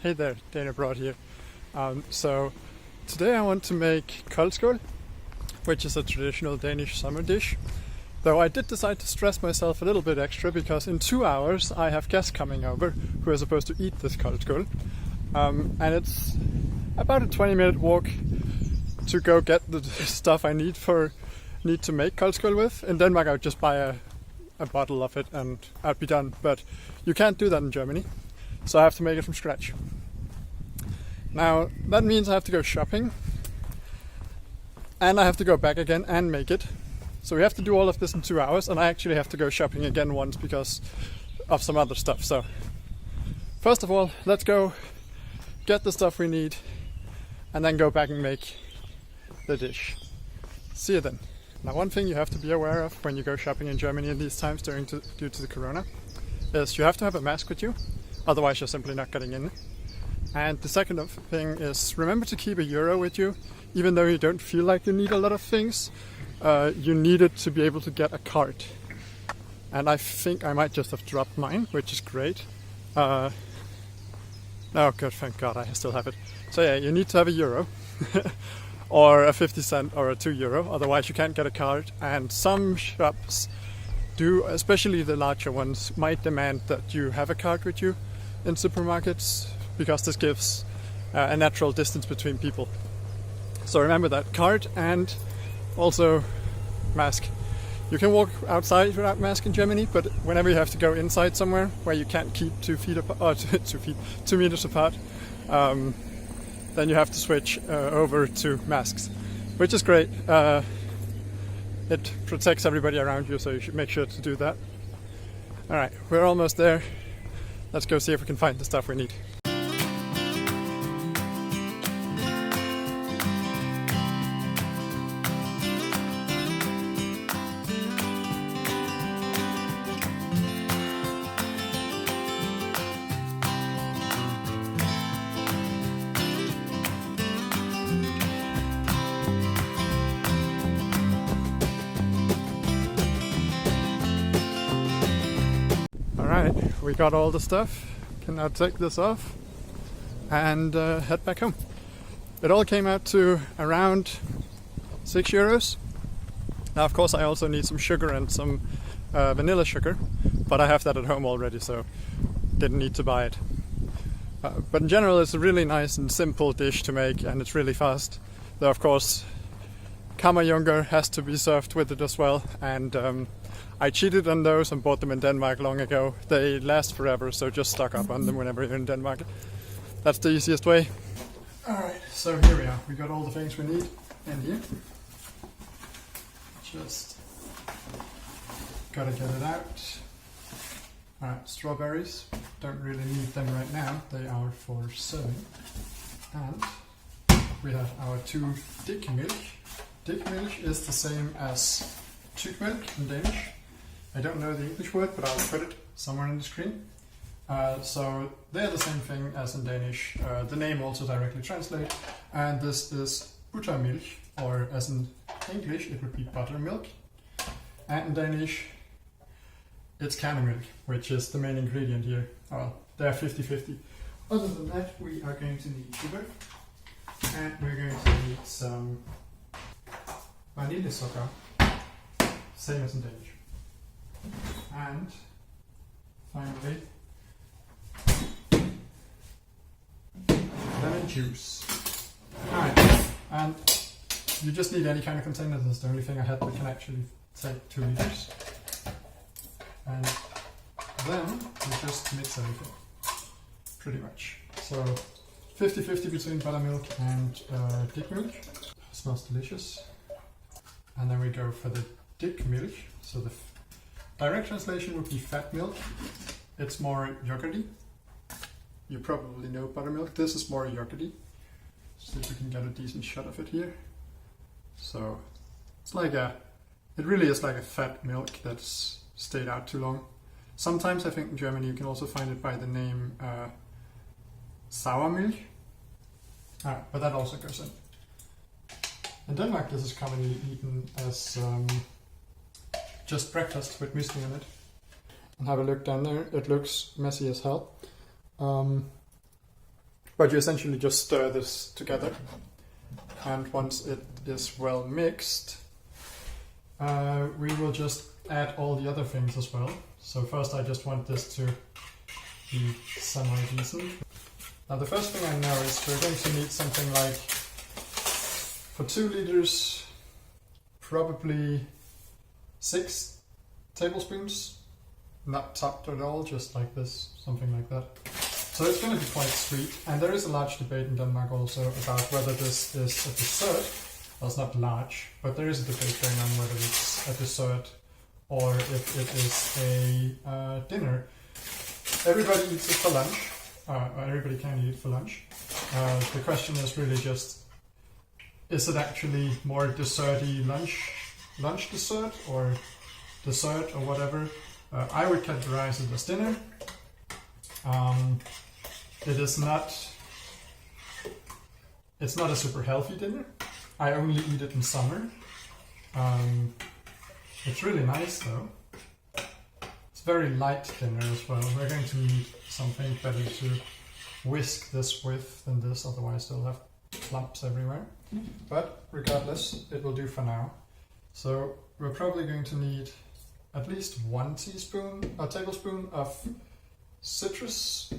Hey there, Dana Broad here. So today I want to make Koldskål, which is a traditional Danish summer dish. Though I did decide to stress myself a little bit extra because in 2 hours I have guests coming over who are supposed to eat this Koldskål. And it's about a 20-minute walk to go get the stuff I need to make Koldskål with. In Denmark I would just buy a bottle of it and I'd be done. But you can't do that in Germany, so I have to make it from scratch. Now that means I have to go shopping and I have to go back again and make it. So we have to do all of this in 2 hours, and I actually have to go shopping again once because of some other stuff. So first of all, let's go get the stuff we need and then go back and make the dish. See you then. Now, one thing you have to be aware of when you go shopping in Germany in these times due to the corona is you have to have a mask with you, otherwise you're simply not getting in. And the second thing is remember to keep a euro with you, even though you don't feel like you need a lot of things. You need it to be able to get a card. And I think I might just have dropped mine, which is great. Oh good, thank God, I still have it. So yeah, you need to have a euro or a 50 cent or a 2 euro, otherwise you can't get a card. And some shops do, especially the larger ones, might demand that you have a card with you in supermarkets because this gives a natural distance between people. So remember that, card and also mask. You can walk outside without mask in Germany, but whenever you have to go inside somewhere where you can't keep 2 meters apart, then you have to switch over to masks, which is great. It protects everybody around you, so you should make sure to do that. Alright, we're almost there. Let's go see if we can find the stuff we need. Alright, we got all the stuff. Can now take this off and head back home. It all came out to around 6 euros. Now of course I also need some sugar and some Vanillezucker, but I have that at home already, so didn't need to buy it. But in general it's a really nice and simple dish to make, and it's really fast. Though of course Kammerjunker has to be served with it as well, and I cheated on those and bought them in Denmark long ago. They last forever, so just stock up on them whenever you're in Denmark. That's the easiest way. Alright, so here we are. We got all the things we need in here. Just gotta get it out. Alright, strawberries. Don't really need them right now. They are for serving. And we have our 2 Dickmilch. Dickmilch is the same as Tykmælk in Danish. I don't know the English word, but I'll put it somewhere on the screen. So they're the same thing as in Danish. The name also directly translates. And this is Buttermilk, or as in English it would be Buttermilk. And in Danish it's Kærnemælk, which is the main ingredient here. Well, they're 50-50. Other than that, we are going to need sugar. And we're going to need some Vanillezucker, same as in Danish. And finally, lemon juice. Alright, and you just need any kind of container. That's the only thing I had that can actually take 2 liters. And then you just mix everything, pretty much. So 50-50 between buttermilk and Dickmilch. Smells delicious. And then we go for the Dickmilch. So the direct translation would be fat milk. It's more yogurty. You probably know buttermilk. This is more yogurty. See if we can get a decent shot of it here. So it's like it really is like a fat milk that's stayed out too long. Sometimes I think in Germany you can also find it by the name Sauermilch. But that also goes in. In Denmark this is commonly eaten as just breakfast with muesli in it. And have a look down there, it looks messy as hell. But you essentially just stir this together. And once it is well mixed, we will just add all the other things as well. So first I just want this to be semi-decent. Now the first thing I know is we're going to need something like, for 2 liters, probably 6 tablespoons. Not topped at all, just like this, something like that. So it's going to be quite sweet, and there is a large debate in Denmark also about whether this is a dessert. Well, it's not large, but there is a debate going on whether it's a dessert or if it is a dinner. Everybody eats it for lunch, or everybody can eat it for lunch. The question is really just, is it actually more desserty lunch dessert, or dessert or whatever? I would categorize it as dinner. It's not a super healthy dinner. I only eat it in summer. It's really nice though. It's very light dinner as well. We're going to need something better to whisk this with than this, otherwise they'll have clumps everywhere. But regardless, it will do for now. So we're probably going to need at least 1 tablespoon of citrus.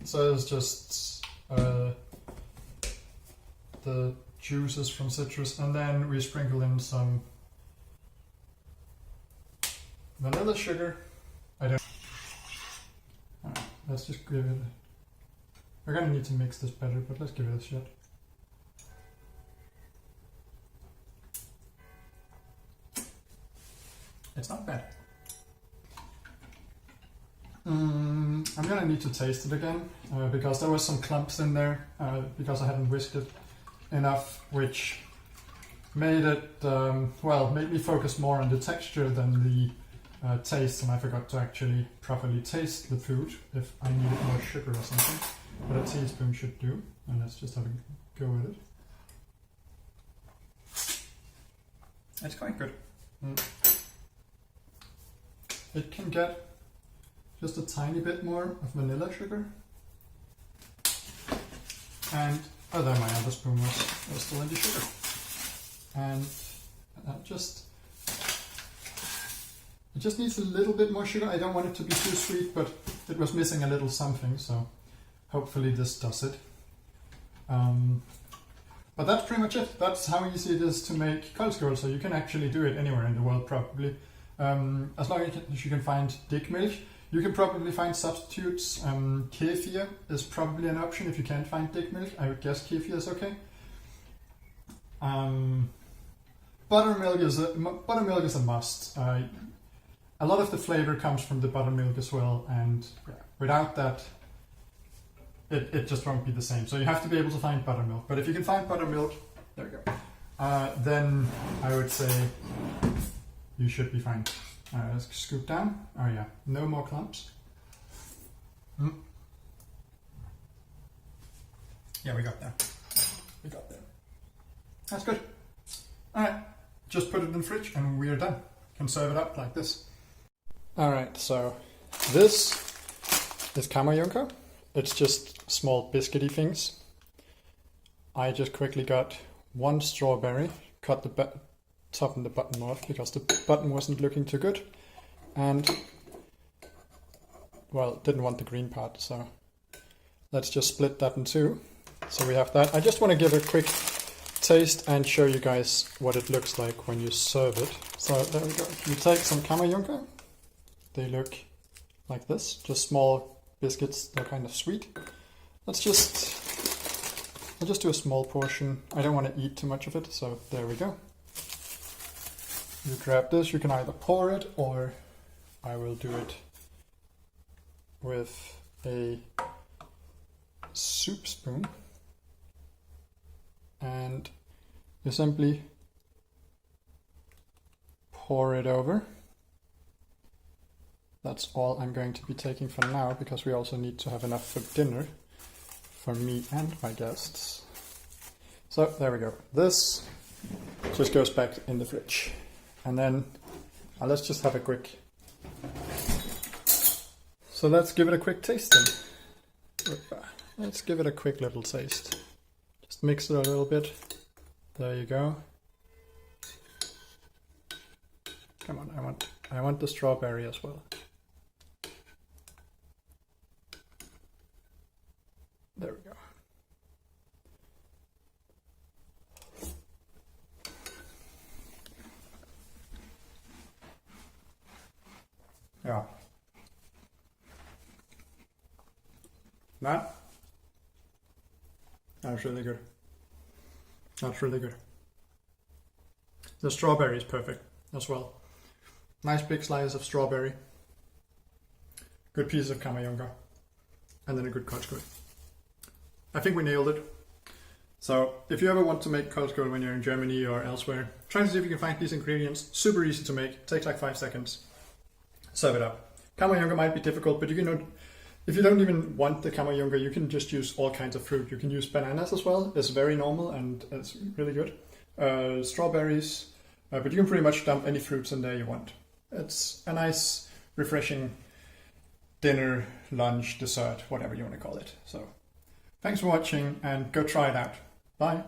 So it's just the juices from citrus, and then we sprinkle in some vanilla sugar. Let's just give it. We're gonna need to mix this better, but let's give it a shot. It's not bad. I'm gonna need to taste it again because there was some clumps in there because I hadn't whisked it enough, which made it made me focus more on the texture than the taste, and I forgot to actually properly taste the food if I needed more sugar or something. But a teaspoon should do, and let's just have a go with it. It's quite good. It can get just a tiny bit more of vanilla sugar. And then my other spoon was still in the sugar. And it just needs a little bit more sugar. I don't want it to be too sweet, but it was missing a little something, so hopefully this does it. But that's pretty much it. That's how easy it is to make Koldskål, so you can actually do it anywhere in the world probably. As long as you can find Dickmilch. You can probably find substitutes. Kefir is probably an option if you can't find Dickmilch. I would guess kefir is okay. Buttermilk is a must. A lot of the flavor comes from the buttermilk as well, and without that, it just won't be the same. So you have to be able to find buttermilk. But if you can find buttermilk, there we go. Then I would say you should be fine. Let's scoop down. Oh yeah, no more clumps. Yeah, we got there. That's good. Alright, just put it in the fridge and we're done. Can serve it up like this. Alright, so this is Kammerjunker. It's just small biscuity things. I just quickly got 1 strawberry, cut the top and the bottom off because the bottom wasn't looking too good, and well, didn't want the green part, so let's just split that in 2. So we have that. I just want to give a quick taste and show you guys what it looks like when you serve it. So there we go. You take some Kammerjunker. They look like this, just small biscuits. They're kind of sweet. I'll just do a small portion. I don't want to eat too much of it, so there we go. You grab this, you can either pour it, or I will do it with a soup spoon. And you simply pour it over. That's all I'm going to be taking for now, because we also need to have enough for dinner for me and my guests. So there we go. This just goes back in the fridge. And then let's just have a quick. So let's give it a quick taste then. Let's give it a quick little taste. Just mix it a little bit. There you go. Come on, I want the strawberry as well. There we go. Yeah. That's really good. That's really good. The strawberry is perfect as well. Nice big slice of strawberry. Good piece of Kammerjunker. And then a good Koldskål. I think we nailed it. So if you ever want to make Koldskål when you're in Germany or elsewhere, try to see if you can find these ingredients. Super easy to make. Takes like 5 seconds. Serve it up. Kammerjunker might be difficult, but you can, if you don't even want the Kammerjunker, you can just use all kinds of fruit. You can use bananas as well. It's very normal and it's really good. Strawberries, but you can pretty much dump any fruits in there you want. It's a nice, refreshing dinner, lunch, dessert, whatever you want to call it. So thanks for watching and go try it out. Bye.